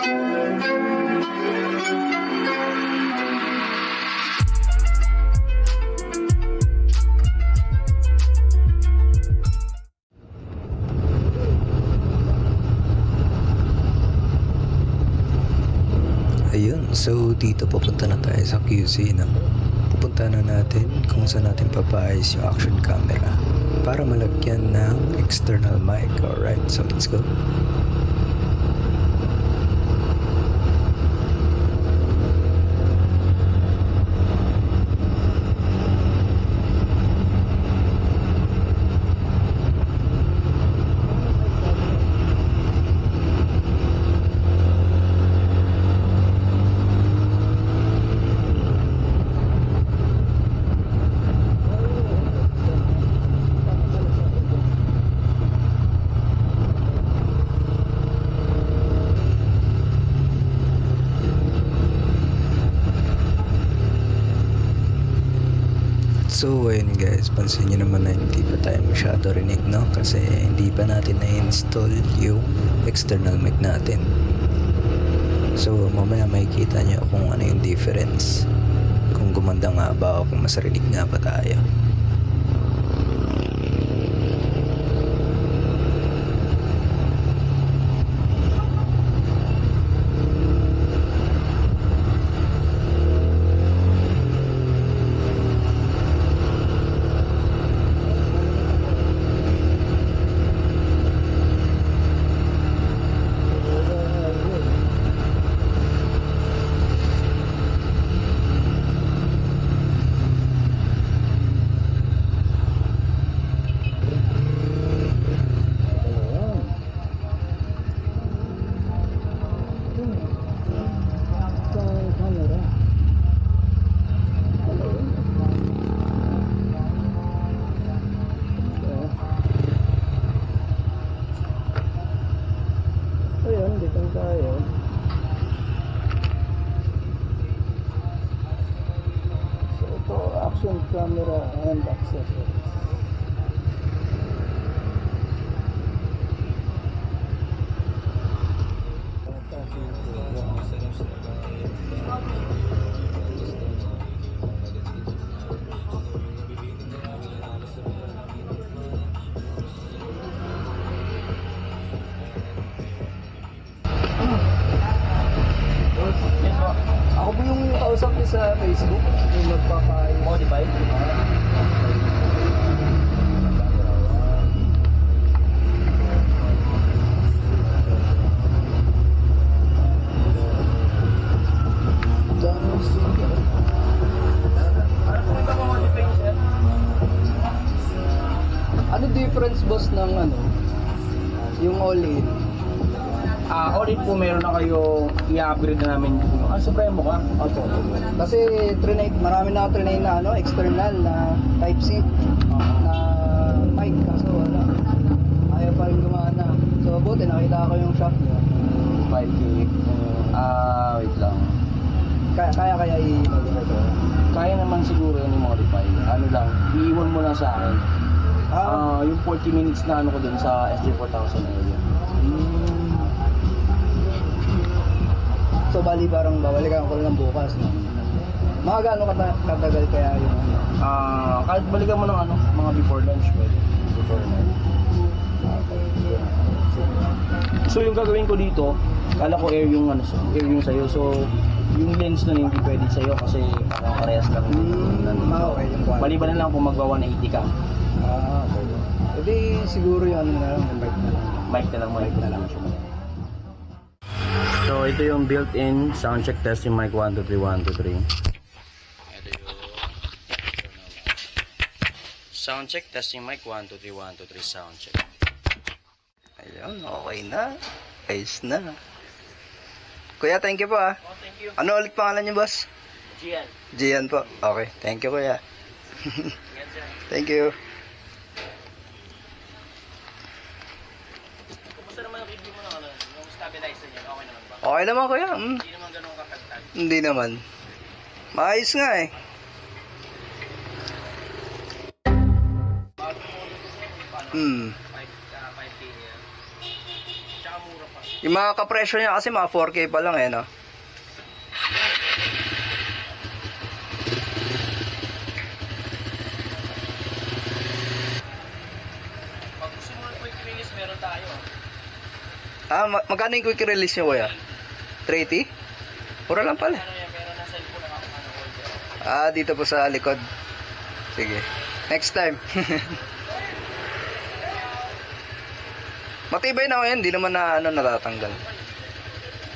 Ayun, so dito pupunta na tayo sa QC, no? Pupunta na natin kung saan natin papaayos yung action camera para malagyan ng external mic. Alright, so let's go. So ayun guys, pansin nyo naman na hindi pa tayo masyado rinig, no? Kasi hindi pa natin na-install yung external mic natin. So mamaya makikita nyo kung ano yung difference, kung gumanda nga ba o kung mas rinig nga ba tayo. Ayun, dito tayo. So ito, action camera and accessories. Ako po yung kausap niya sa Facebook, yung magpapa-modify. Ano difference boss ng ano? Yung all-in? All-in po meron na kayo, i-upgrade na namin yung Supremo ka? Opo. Kasi trinay, marami na ako trinay na ano, external na Type-C na mic, kaso wala. Ayaw pa rin gumana. So buti nakita ko yung shop niya. 5K. Wait lang. Kaya i-modify ko. Kaya naman siguro yun i-modify. Ano lang, iiwan mo na sa akin. Yung 40 minutes na ano ko dun sa SG4000 area. So bali parang babalikan ko lang bukas, no? Mga gaano katagal kaya yung ano? Kahit balikan mo ng ano, mga before lunch pwede. Before lunch. So yung gagawin ko dito, kala ko air yung ano, air yung sa'yo. So yung lens na hindi pwede sa'yo kasi parehas lang. Okay, yung quality. Maliban na lang kung magwa 180 ka. Okay. Hindi siguro yung ano na lang, yung mic na lang. Mic na lang siya. So ito yung built-in soundcheck testing mic 1, 2, 3, 1, 2, 3. Ito yung soundcheck testing mic 1, 2, 3, 1, 2, 3 soundcheck. Ayun, okay na. Ayos na. Kuya, thank you po ah. Oh, thank you. Ano ulit pangalan niyo, boss? Gian. Gian po. Okay, thank you kuya. Yan, sir. Thank you. Kumusta naman ang review mo ng ano, yung stabilizer niya? Okay naman ba? Okay naman kuya. Hindi naman ganun kakagtag. Hindi naman. Maayos nga eh. Bago mo ulit paano? 5K. Tsaka mura pa. Yung mga kapresyo niya kasi mga 4K pa lang eh, no? Pag gusto mo ng quick release, meron tayo. Magkano yung quick release nyo, kuya? 380? Pura lang pala. Ano yan, meron na cellphone na order. Dito po sa likod. Sige. Next time. Matibay na yan, hindi naman na natatanggal.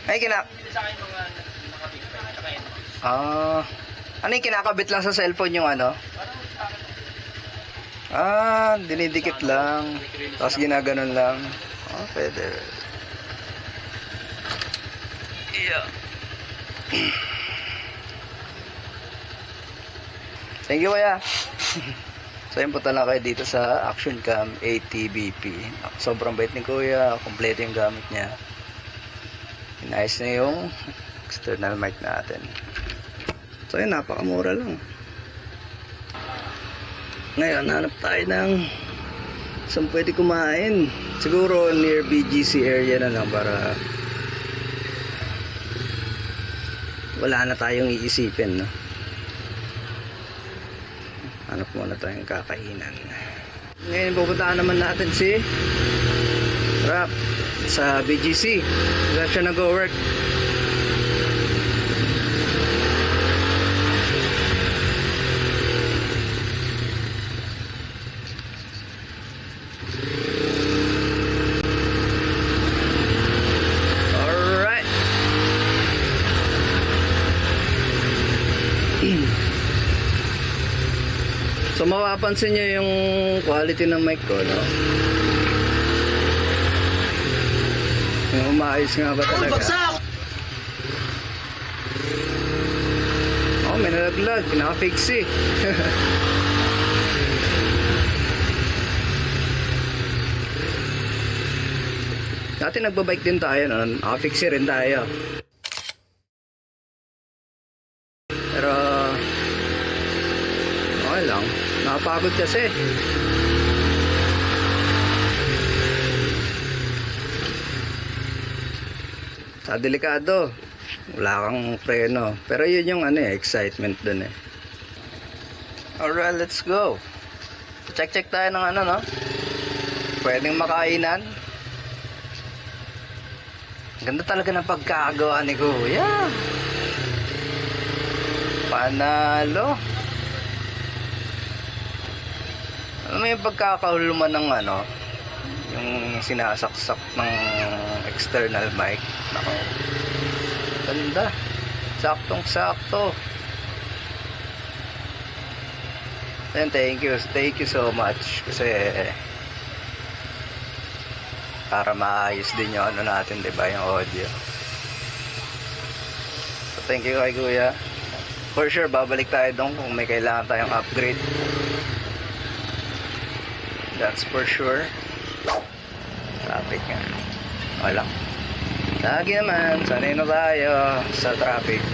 Ay, Bili sa akin mga nakabit pa, tsaka yun. ano yung kinakabit lang sa cellphone yung ano? Parang sa akin. Dinidikit lang. Tapos ginaganon lang. Pwede. Yeah. Thank you, kuya. So, yun, punta lang kayo dito sa Action Cam ATBP. Sobrang bait ni kuya. Kompleto yung gamit niya. Inayos na yung external mic natin. So, yun, napakamura lang. Ngayon, hanap tayo ng saan pwede kumain. Siguro near BGC area na lang para wala na tayong iisipin, no? Hanap muna tayong kakainan. Ngayon, pupuntahan naman natin si Rap sa BGC. Diyan siya nag-work. Alright. So mapapansin nyo yung quality ng mic ko, no? Yung maayos nga ba talaga? Oh, may nalaglag, pinaka-fix eh. Dati nagbabike din tayo, no? Naka-fix rin tayo. Pero okay lang, nakapagod kasi. Sa delikado, wala kang preno. Pero yun yung excitement dun eh. Alright, let's go. Check tayo ng no? Pwedeng makainan. Ganda talaga ng pagkakagawa ni Kuya. Panalo. Alam mo yung pagkakahuluman ng yung sinasaksak ng external mic. Nako. Ganda. Saktong-sakto. And thank you so much kasi para maayos din yung natin, diba, yung audio. So thank you kay Kuya. For sure, babalik tayo doon kung may kailangan tayong upgrade. That's for sure. Traffic nga. Wala. Lagi naman, sanay na tayo sa traffic.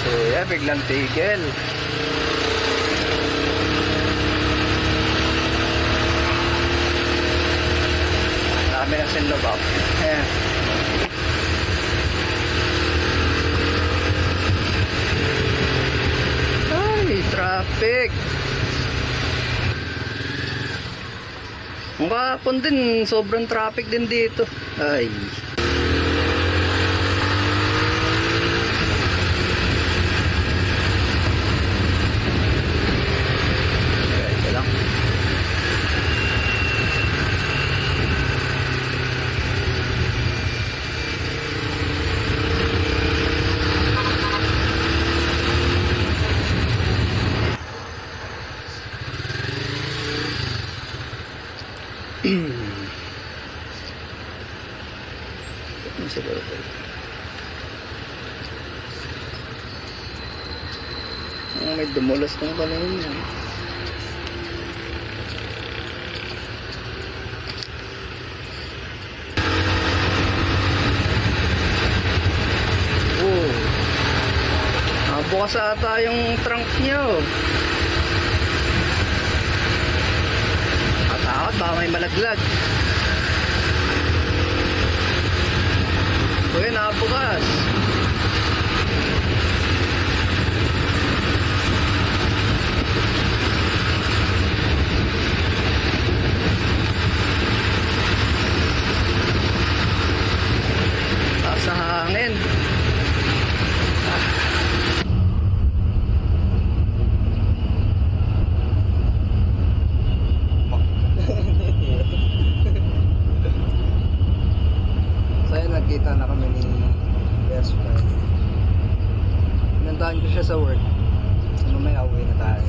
Kuya, biglang tigil. Dami na sinlobak. Ayan. Ay, traffic. Mukha hapon din, sobrang traffic din dito. Ay. Nasa level. May dumulas ng kanina. Oh. Bukas ata yung trunk niya oh. Katakot, baka may malaglag. Uy, nakabukas. Sa hangin. So yun, nagkita na kami ni best friend. Pinuntahan ko siya sa work. So mamaya uwi na tayo.